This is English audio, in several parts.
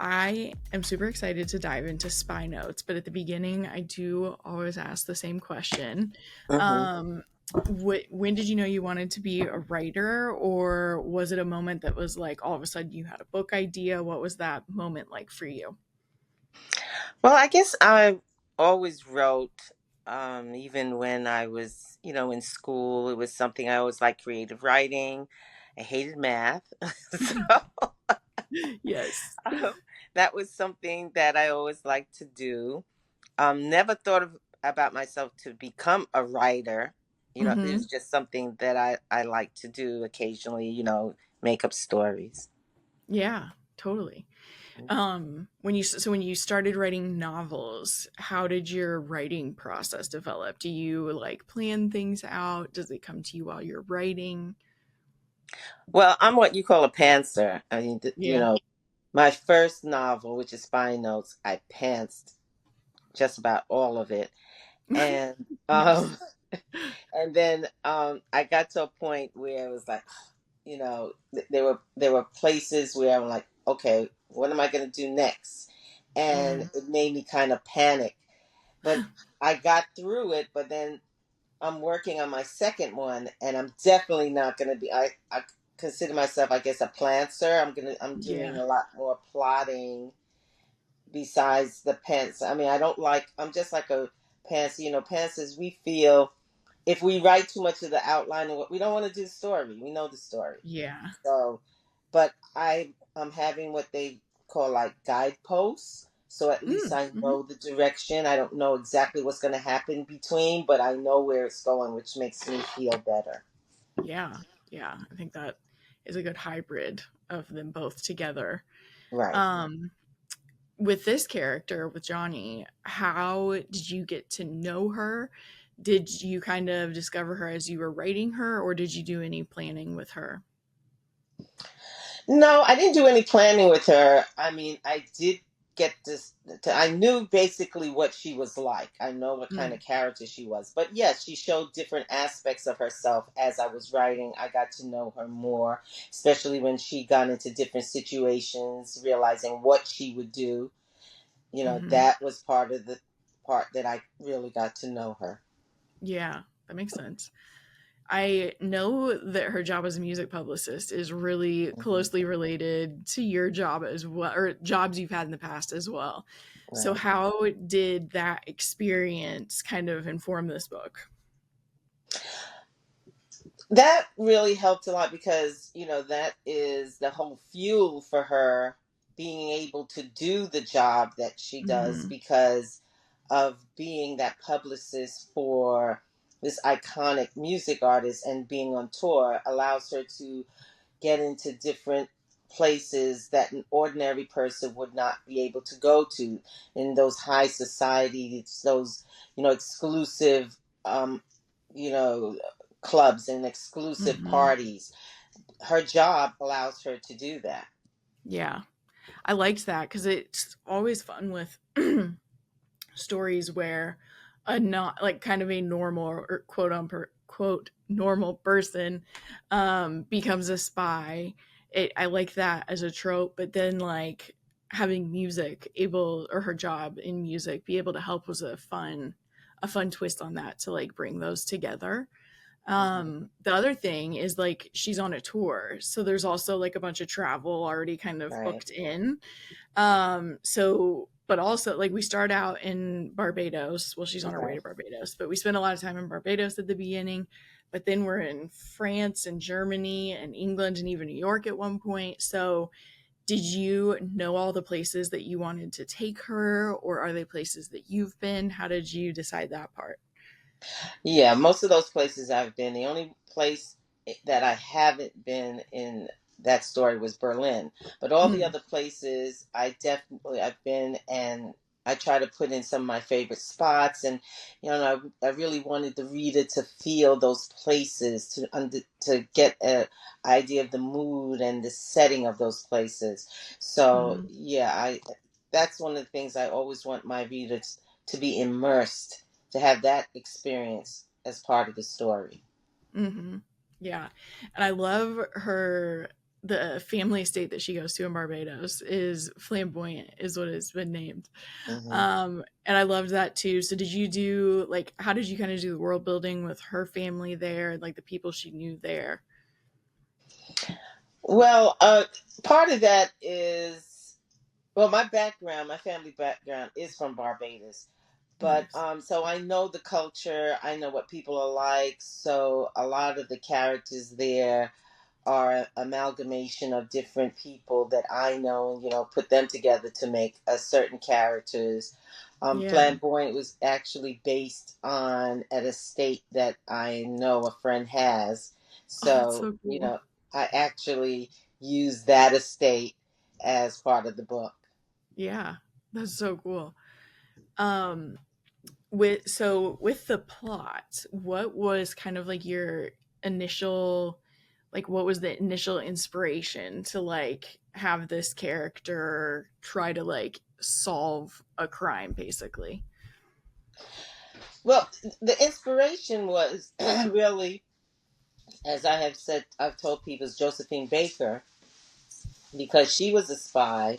I am super excited to dive into spy notes, but at the beginning, I do always ask the same question. hmm Um, when did you know you wanted to be a writer, or was it a moment that was like all of a sudden you had a book idea? What was that moment like for you? Well, I guess I always wrote, even when I was, in school. It was something I always liked creative writing. I hated math. So Yes. um, that was something that I always liked to do. Never thought about myself to become a writer. Mm-hmm. It's just something that I like to do occasionally, make up stories. Yeah, totally. When you started writing novels, how did your writing process develop? Do you like plan things out? Does it come to you while you're writing? Well, I'm what you call a pantser. I mean, Yeah. my first novel, which is Spy Notes, I pantsed just about all of it, and Nice. and then I got to a point where it was like, there were places where I'm like, okay, what am I going to do next? And Mm. it made me kind of panic, but I got through it. But then I'm working on my second one, and I'm definitely not going to be. I consider myself, I guess, a plantser. I'm doing Yeah. a lot more plotting besides the pence. I mean, I don't like. I'm just like a pants. Pantsers. We feel if we write too much of the outline of what we don't want to do the story. We know the story. Yeah. So, but I'm having what they call like guideposts. So at least Mm. I Hmm. know the direction. I don't know exactly what's going to happen between, but I know where it's going, which makes me feel better. Yeah. Yeah. I think that is a good hybrid of them both together. Right. Um, with this character, with Johnny, how did you get to know her? Did you kind of discover her as you were writing her, or did you do any planning with her? No, I didn't do any planning with her. I mean, I did get this. I knew basically what she was like. I know what kind of Mm. character she was. But yes, she showed different aspects of herself as I was writing. I got to know her more, especially when she got into different situations, realizing what she would do. Hmm. That was part of the part that I really got to know her. Yeah, that makes sense. I know that her job as a music publicist is really hmm closely related to your job as well, or jobs you've had in the past as well. So, Right. how did that experience kind of inform this book? That really helped a lot because that is the whole fuel for her being able to do the job that she does Hmm. because of being that publicist for this iconic music artist, and being on tour allows her to get into different places that an ordinary person would not be able to go to, in those high society, those exclusive you know clubs and exclusive Hmm. parties. Her job allows her to do that. Yeah, I liked that because it's always fun with stories where a not like kind of a normal or quote normal person becomes a spy. I like that as a trope, but then like having music able or her job in music be able to help was a fun twist on that to like bring those together. hmm The other thing is like she's on a tour, so there's also like a bunch of travel already kind of Right. booked in. So but also like we start out in Barbados. Well, she's on her way Right. to Barbados, but we spend a lot of time in Barbados at the beginning. But then we're in France and Germany and England and even New York at one point. So did you know all the places that you wanted to take her, or are they places that you've been? How did you decide that part? Yeah, most of those places I've been. The only place that I haven't been in that story was Berlin. But all the Mm, other places I've been, and I try to put in some of my favorite spots. And I really wanted the reader to feel those places, to get an idea of the mood and the setting of those places. So mm, yeah, I that's one of the things I always want my readers to be immersed, to have that experience as part of the story. mm-hmm. Yeah. And I love her. the family estate that she goes to in Barbados is flamboyant, is what it's been named. Hmm. And I loved that too. So did you do like, how did you kind of do the world building with her family there, like the people she knew there? Well, part of that is, well, my background, my family background is from Barbados. But Nice. so I know the culture, I know what people are like. So a lot of the characters there are an amalgamation of different people that I know, and put them together to make a certain characters. Yeah. Flamboyant was actually based on an estate that I know a friend has. Oh, that's So, so cool. I actually use that estate as part of the book. Yeah, that's so cool. Um, with the plot, what was kind of like your initial, like what was the initial inspiration to like have this character try to like solve a crime basically? Well, the inspiration was really, as I have said, I've told people, is Josephine Baker, because she was a spy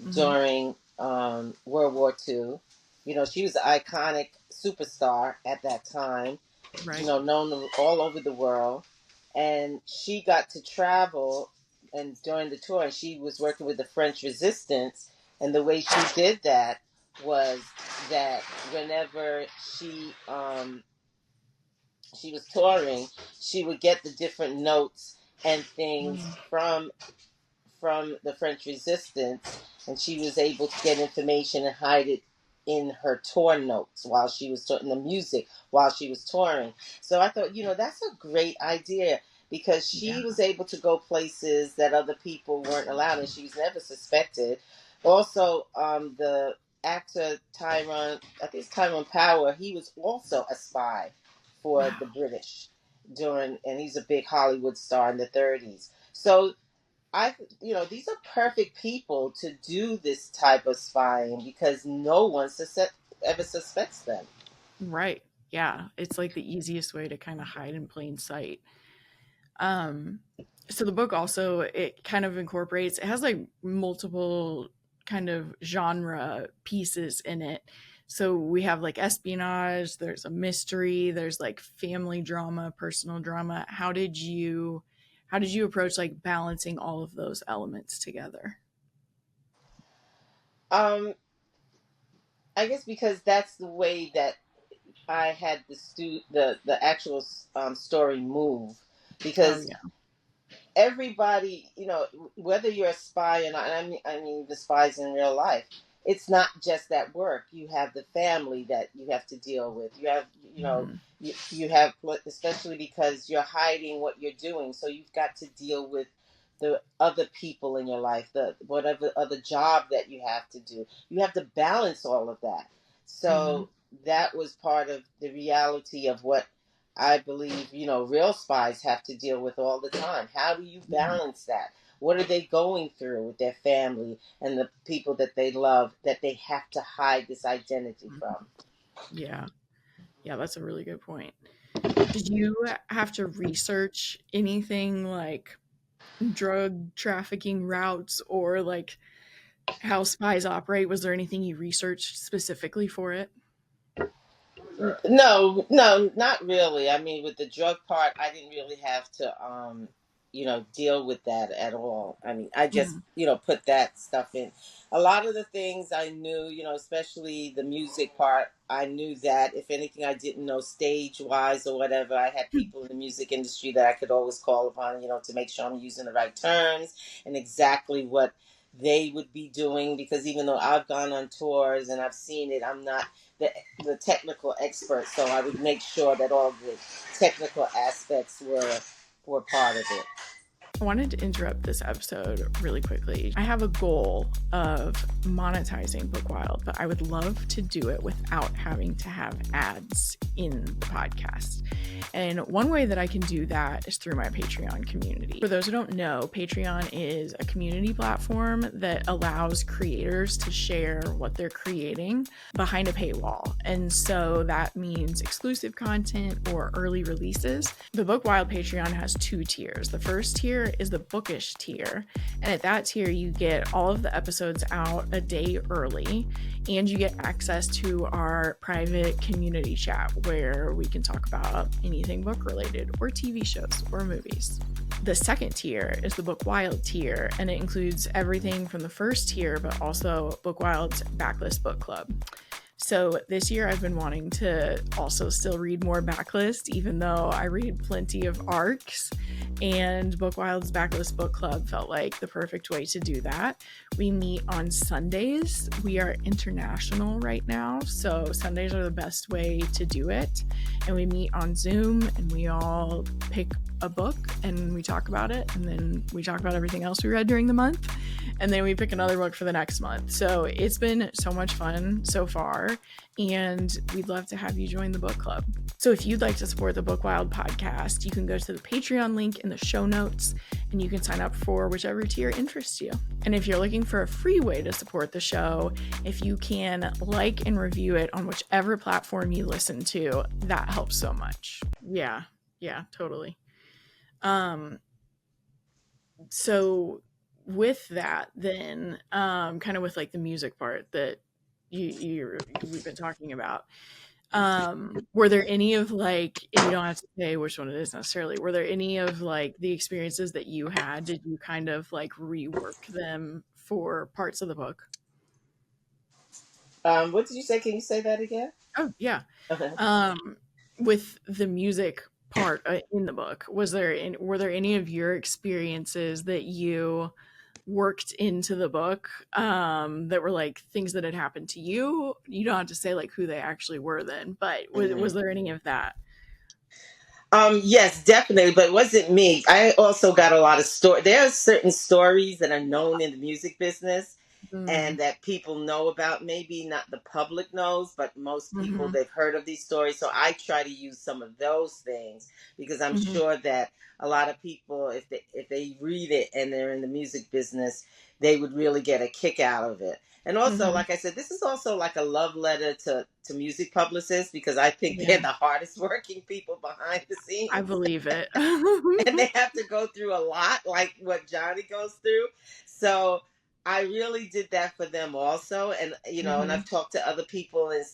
Hmm. during World War II. She was an iconic superstar at that time, Right. known all over the world. And she got to travel, and during the tour, and she was working with the French resistance. And the way she did that was that whenever she was touring, she would get the different notes and things Mm. from the French resistance, and she was able to get information and hide it in her tour notes while she was in the music while she was touring. So I thought, that's a great idea, because Yeah. she was able to go places that other people weren't allowed, and she was never suspected. Also, the actor Tyrone, I think it's Tyrone Power, he was also a spy for Wow. the British and he's a big Hollywood star in the 30s. So these are perfect people to do this type of spying, because no one ever suspects them. Right. Yeah. It's like the easiest way to kind of hide in plain sight. Um, so the book also, it kind of incorporates, it has like multiple kind of genre pieces in it. So we have like espionage, there's a mystery, there's like family drama, personal drama. How did you approach like balancing all of those elements together? Um, I guess because that's the way that I had the actual story move, Oh because yeah. everybody, whether you're a spy or not, and I mean the spies in real life, it's not just at work. You have the family that you have to deal with. You have, Mhm. you have, especially because you're hiding what you're doing. So you've got to deal with the other people in your life, the whatever other job that you have to do. You have to balance all of that. Mhm. So that was part of the reality of what I believe, real spies have to deal with all the time. How do you Yeah. balance that? What are they going through with their family and the people that they love, that they have to hide this identity Mhm. from? Yeah. Yeah, that's a really good point. Did you have to research anything like drug trafficking routes or like how spies operate? Was there anything you researched specifically for it? No, no, not really. I mean, with the drug part, I didn't really have to, deal with that at all. I mean, I just, Mhm. put that stuff in. A lot of the things I knew, especially the music part, I knew that. If anything I didn't know stage wise or whatever, I had people in the music industry that I could always call upon, to make sure I'm using the right terms and exactly what they would be doing. Because even though I've gone on tours and I've seen it, I'm not the the technical expert, so I would make sure that all the technical aspects were part of it. I wanted to interrupt this episode really quickly. I have a goal of monetizing Book Wild, but I would love to do it without having to have ads in the podcast. And one way that I can do that is through my Patreon community. For those who don't know, Patreon is a community platform that allows creators to share what they're creating behind a paywall. And so that means exclusive content or early releases. The Book Wild Patreon has two tiers. The first tier tier is the bookish tier. And at that tier, you get all of the episodes out a day early, and you get access to our private community chat where we can talk about anything book related or TV shows or movies. The second tier is the Book Wild tier, and it includes everything from the first tier, but also Book Wild's Backlist Book Club. So this year I've been wanting to also still read more backlist, even though I read plenty of arcs, and Book Wild's Backlist Book Club felt like the perfect way to do that. We meet on Sundays. We are international right now, so Sundays are the best way to do it. And we meet on Zoom and we all pick a book and we talk about it, and then we talk about everything else we read during the month, and then we pick another book for the next month. So it's been so much fun so far, and we'd love to have you join the book club. So if you'd like to support the Book Wild podcast, you can go to the Patreon link in the show notes, and you can sign up for whichever tier interests you. And if you're looking for a free way to support the show, if you can like and review it on whichever platform you listen to, that helps so much. Yeah, totally. So with that, then, kind of with like the music part that we've been talking about, were there any of like, and you don't have to say which one it is necessarily, were there any of like the experiences that you had, did you kind of like rework them for parts of the book? What did you say? Can you say that again? Oh yeah. Okay. With the music part in the book, were there any of your experiences that you worked into the book, that were like things that had happened to you? You don't have to say like who they actually were then, but was there any of that? Yes, definitely, but it wasn't me. I also got a lot of story. There are certain stories that are known in the music business and Mm, that people know about. Maybe not the public knows, but most people, mm-hmm, they've heard of these stories. So I try to use some of those things because I'm mm-hmm, sure that a lot of people, if they read it and they're in the music business, they would really get a kick out of it. And also, mm-hmm. like I said, this is also like a love letter to music publicists because I think they're Yeah, the hardest working people behind the I scenes. believe it. And they have to go through a lot, like what Johnny goes through. So I really did that for them also. And, and Hmm. I've talked to other people and,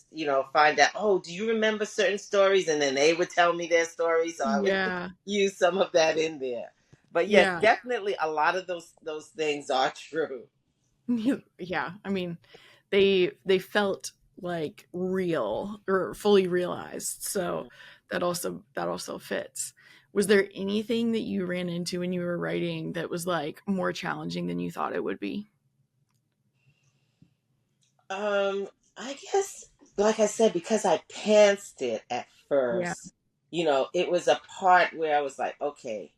find out, oh, do you remember certain stories? And then they would tell me their stories. So I would Yeah, use some of that in there. But yes, yeah. definitely a lot of those things are true. Yeah, I mean, they felt like real or fully realized, so that also fits. Was there anything that you ran into when you were writing that was like more challenging than you thought it would be? Um, I guess, like I said, because I pantsed it at Yeah. first, it was a part where I was like, okay,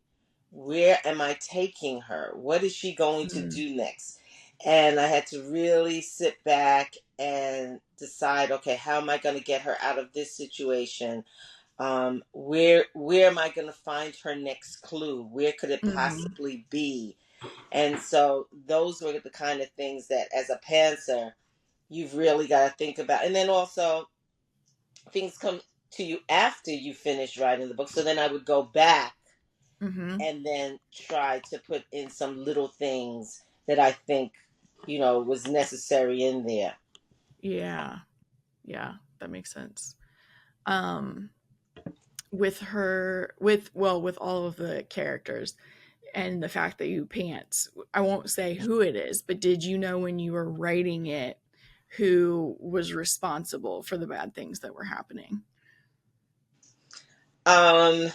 where am I taking her? What is she going to Mm, do next? And I had to really sit back and decide, okay, how am I going to get her out of this situation? Where am I going to find her next clue? Where could it mhm, possibly be? And so those were the kind of things that, as a pantser, you've really got to think about. And then also, things come to you after you finish writing the book. So then I would go back mhm. and then try to put in some little things that I think, was necessary in there. Yeah, yeah, that makes sense. Um, with her, with all of the characters, and the fact that you pants, I won't say who it is, but did you know when you were writing it who was responsible for the bad things that were happening? Um,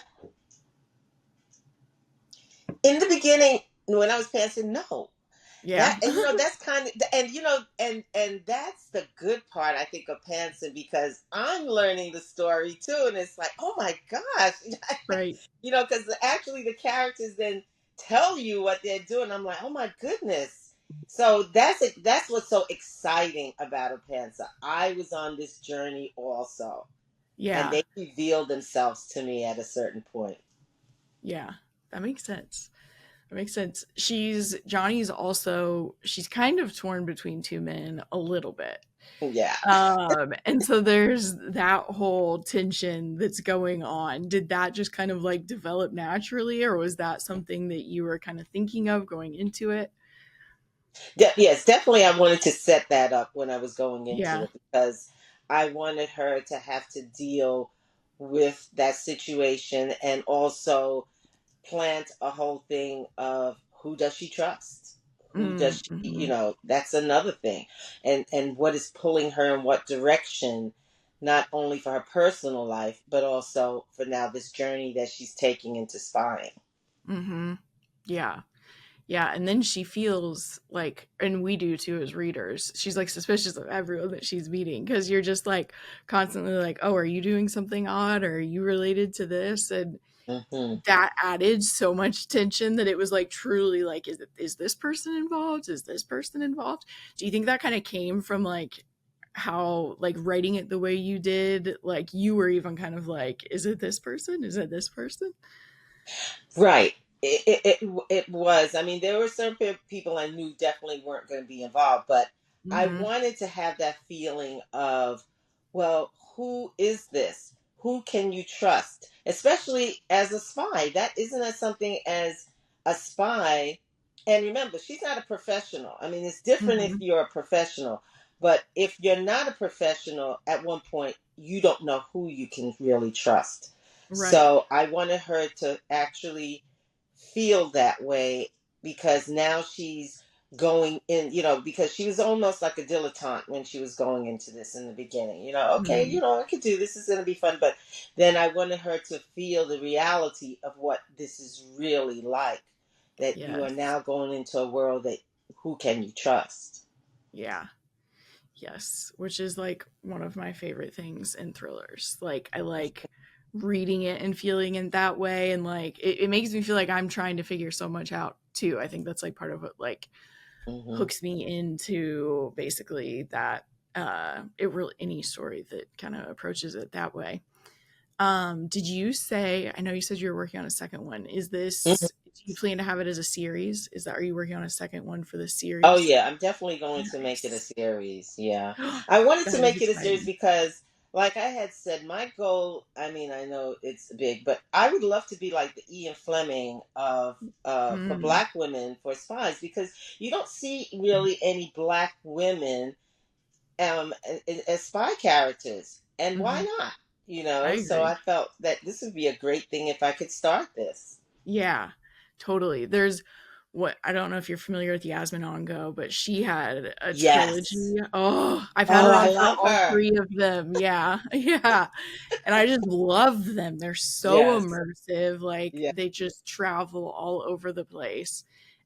in the beginning, when I was passing, no. Yeah. That, and that's kind of, and that's the good part, I think, of Panson, because I'm learning the story too, and it's like, oh my gosh, Right. because actually the characters then tell you what they're doing. I'm like, oh my goodness. So that's what's so exciting about a Panzer. I was on this journey also, and Yeah. they revealed themselves to me at a certain point. Yeah. That makes sense. That makes sense. Johnny's also, she's kind of torn between two men a little bit. Yeah. And so there's that whole tension that's going on. Did that just kind of like develop naturally, or was that something that you were kind of thinking of going into it? Yes, definitely. I wanted to set that up when I was going into Yeah. it because I wanted her to have to deal with that situation and also plant a whole thing of who does she trust? Who does she, Mm-hmm. that's another thing. And what is pulling her in what direction, not only for her personal life, but also for now this journey that she's taking into spying. Mm-hmm. Yeah. Yeah, and then she feels like, and we do too as readers, she's like suspicious of everyone that she's meeting because you're just like constantly like, oh, are you doing something odd? Or are you related to this? And Hmm. that added so much tension that it was like truly like, is this person involved? Is this person involved? Do you think that kind of came from like how like writing it the way you did? Like you were even kind of like, is it this person? Is it this person? Right. It was. I mean, there were certain people I knew definitely weren't going to be involved, but I Mm-hmm. wanted to have that feeling of, well, who is this? Who can you trust? Especially as a spy. That isn't as something as a spy. And remember, she's not a professional. I mean, it's different if Mm-hmm. you're a professional, but if you're not a professional, at one point, you don't know who you can really trust. Right. So I wanted her to actually feel that way because now she's going in, because she was almost like a dilettante when she was going into this in the beginning. Okay, Mm-hmm. I could do this, is going to be fun. But then I wanted her to feel the reality of what this is really like, that you are Yes. now going into a world that who can you trust? Yeah. Yes. Which is like one of my favorite things in thrillers. Like, I like reading it and feeling it that way. And like, it makes me feel like I'm trying to figure so much out too. I think that's like part of what like Hmm. hooks me into basically that, it really, any story that kind of approaches it that way. Did you say, I know you said you were working on a second one. Do you plan to have it as a series? Are you working on a second one for the Oh series? yeah, I'm definitely going to make it a Nice. series. Yeah. I wanted to That is make it a series exciting. because like I had said, my goal, I mean, I know it's big, but I would love to be like the Ian Fleming of for Mm, black women for spies because you don't see really any black women as spy characters. And why mhm. not? I So I agree. felt that this would be a great thing if I could start this. Yeah, totally. There's what I don't know if you're familiar with Yasmin Ongo, but she had a Yes. trilogy. Oh, I've had Oh, her I on for love all her. three of them. Yeah, yeah. And I just love them. They're so Yes. immersive. Like Yeah. they just travel all over the place.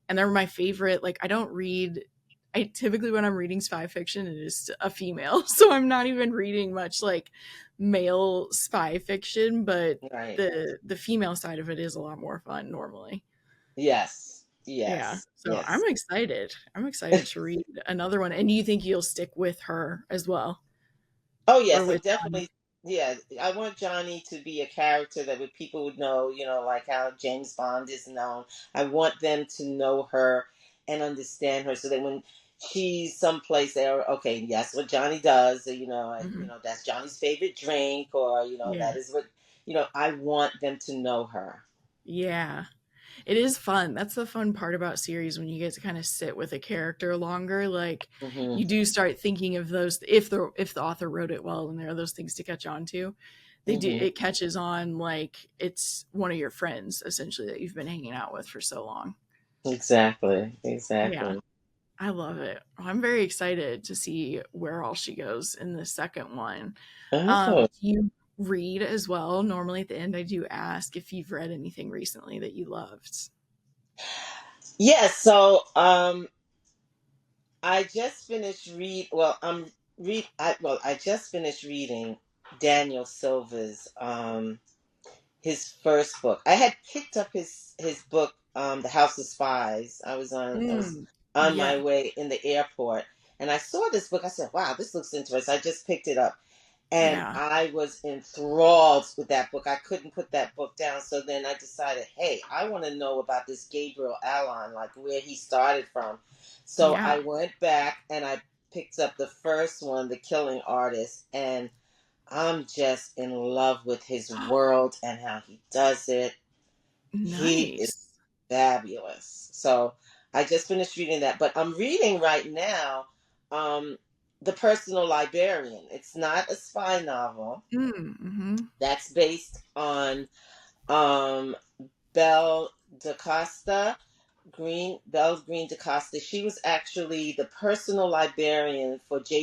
And they're my favorite. Like I don't read I typically when I'm reading spy fiction it is a female. So I'm not even reading much like male spy fiction, but Right. the female side of it is a lot more fun normally. Yes. Yeah. Yes. So I'm Yes. excited. I'm excited to read another one. And do you think you'll stick with her as well? Oh Or yes, I'm with Johnny? definitely. Yeah, I want Johnny to be a character that would people would know. Like how James Bond is known. I want them to know her and understand her, so that when she's someplace, they're okay. That's what Johnny does. And Mhm. that's Johnny's favorite drink, or Yeah. that is what. I want them to know her. Yeah. It is fun. That's the fun part about series when you get to kind of sit with a character longer. Like Hmm. you do start thinking of those if the author wrote it well and there are those things to catch on to. Hmm. It catches on like it's one of your friends essentially that you've been hanging out with for so long. Exactly. Yeah. Exactly. I love it. I'm very excited to see where all she goes in the second one. Oh. Do you read as well? Normally at the end, I do ask if you've read anything recently that you loved. Yes. So, I just finished read. Well, I'm read. I just finished reading Daniel Silva's his first book. I had picked up his book, The House of Spies. I was Mm, on my yeah. way in the airport, and I saw this book. I said, "Wow, this looks interesting." I just picked it up, And Yeah. I was enthralled with that book. I couldn't put that book down. So then I decided, hey, I want to know about this Gabriel Allon, like where he started from. So Yeah. I went back and I picked up the first one, The Killing Artist, and I'm just in love with his world and how he does it. He is Nice. fabulous. So I just finished reading that, but I'm reading right now um, The Personal Librarian. It's not a spy novel. Mm-hmm. That's based on um, Belle DaCosta, Belle Green DaCosta. She was actually the personal librarian for J.